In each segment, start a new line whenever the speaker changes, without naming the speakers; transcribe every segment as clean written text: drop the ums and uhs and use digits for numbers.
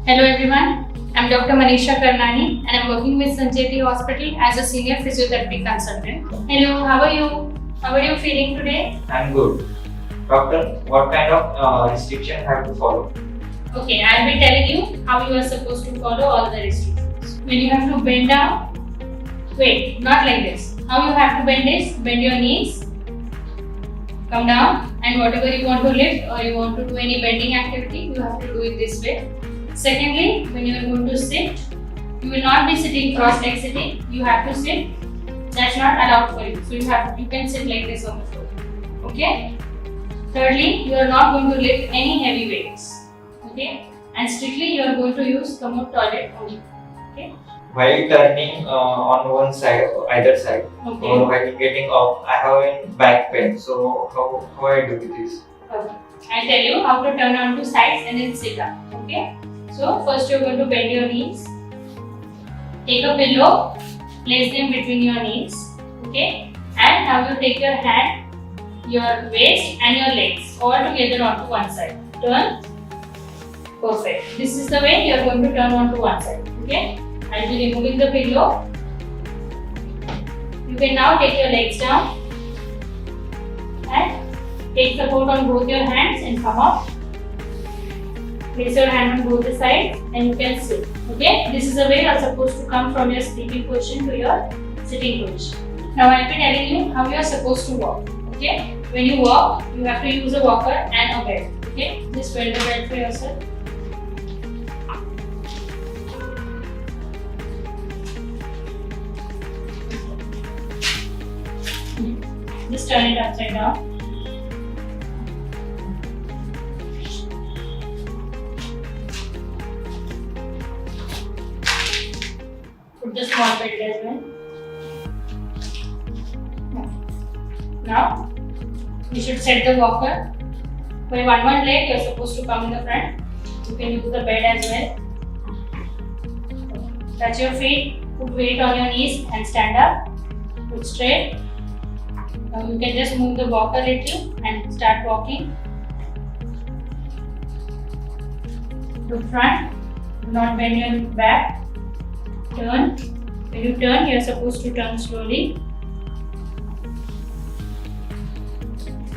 Hello everyone, I'm Dr. Manisha Karnani and I'm working with Sancheti Hospital as a senior physiotherapy consultant. Hello, how are you? How are you feeling today?
I'm good. Doctor, what kind of restriction have to follow?
Okay, I'll be telling you how you are supposed to follow all the restrictions. When you have to bend down, wait, not like this. How you have to bend is, bend your knees, come down, and whatever you want to lift or you want to do any bending activity, you have to do it this way. Secondly, when you are going to sit, you will not be sitting cross-leg sitting. You have to sit. That's not allowed for you. So you can sit like this on the floor. Okay. Thirdly, you are not going to lift any heavy weights. Okay. And strictly, you are going to use commode toilet only. Okay.
While turning on one side, either side,
Okay.
or while getting up, I have a back pain. So how I do this?
Okay. I'll tell you how to turn on to sides and then sit up. Okay. So first you're going to bend your knees. Take a pillow, place them between your knees. Okay. And now you take your hand, your waist and your legs all together onto one side. Turn. Perfect. This is the way you are going to turn onto one side. Okay. I'll be removing the pillow. You can now take your legs down and take support on both your hands and come up. Place your hand on both the sides and you can sit. Okay, this is the way you are supposed to come from your sleeping position to your sitting position. Now I'll be telling you how you are supposed to walk. Okay, when you walk, you have to use a walker and a bed. Okay, just wear the bed for yourself. Just turn it upside down. Put the small bed as well. Now, you should set the walker. By one leg, you are supposed to come in the front. You can use the bed as well. Touch your feet, put weight on your knees and stand up. Look straight. Now you can just move the walker a little and start walking. Look front. Do not bend your back. Turn. When you turn, you are supposed to turn slowly.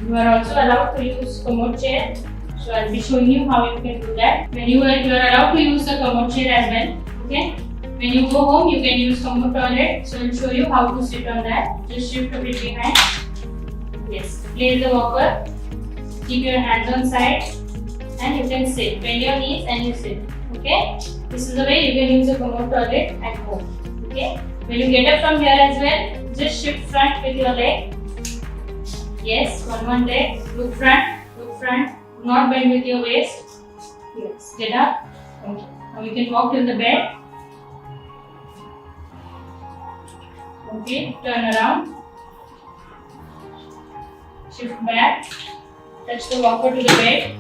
You are also allowed to use commode chair. So I'll be showing you how you can do that. When you are allowed to use the commode chair as well. Okay. When you go home, you can use commode toilet. So I'll show you how to sit on that. Just shift a bit behind. Yes. Place the walker. Keep your hands on side, and you can sit. Bend your knees and you sit. Okay. This is the way you can use a commode toilet at home. Okay. When you get up from here as well, just shift front with your leg. Yes, one leg. Look front. Look front. Do not bend with your waist. Yes. Get up. Okay. Now you can walk to the bed. Okay. Turn around. Shift back. Touch the walker to the bed.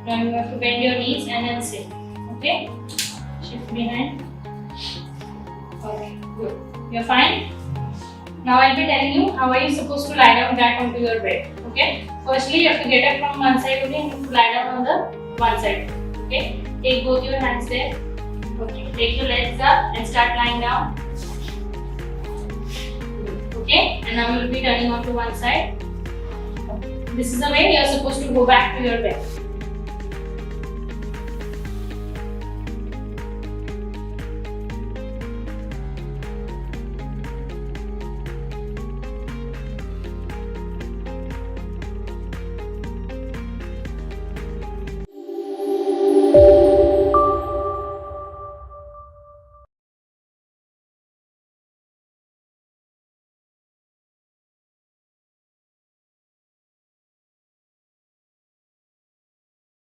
Now you have to bend your knees and then sit. Okay. Shift behind. Okay, good. You're fine? Now I'll be telling you how are you supposed to lie down back onto your bed. Okay? Firstly, you have to get up from one side only and you have to lie down on the one side. Okay? Take both your hands there. Okay. Take your legs up and start lying down. Okay? And now you will be turning onto one side. Okay. This is the way you are supposed to go back to your bed.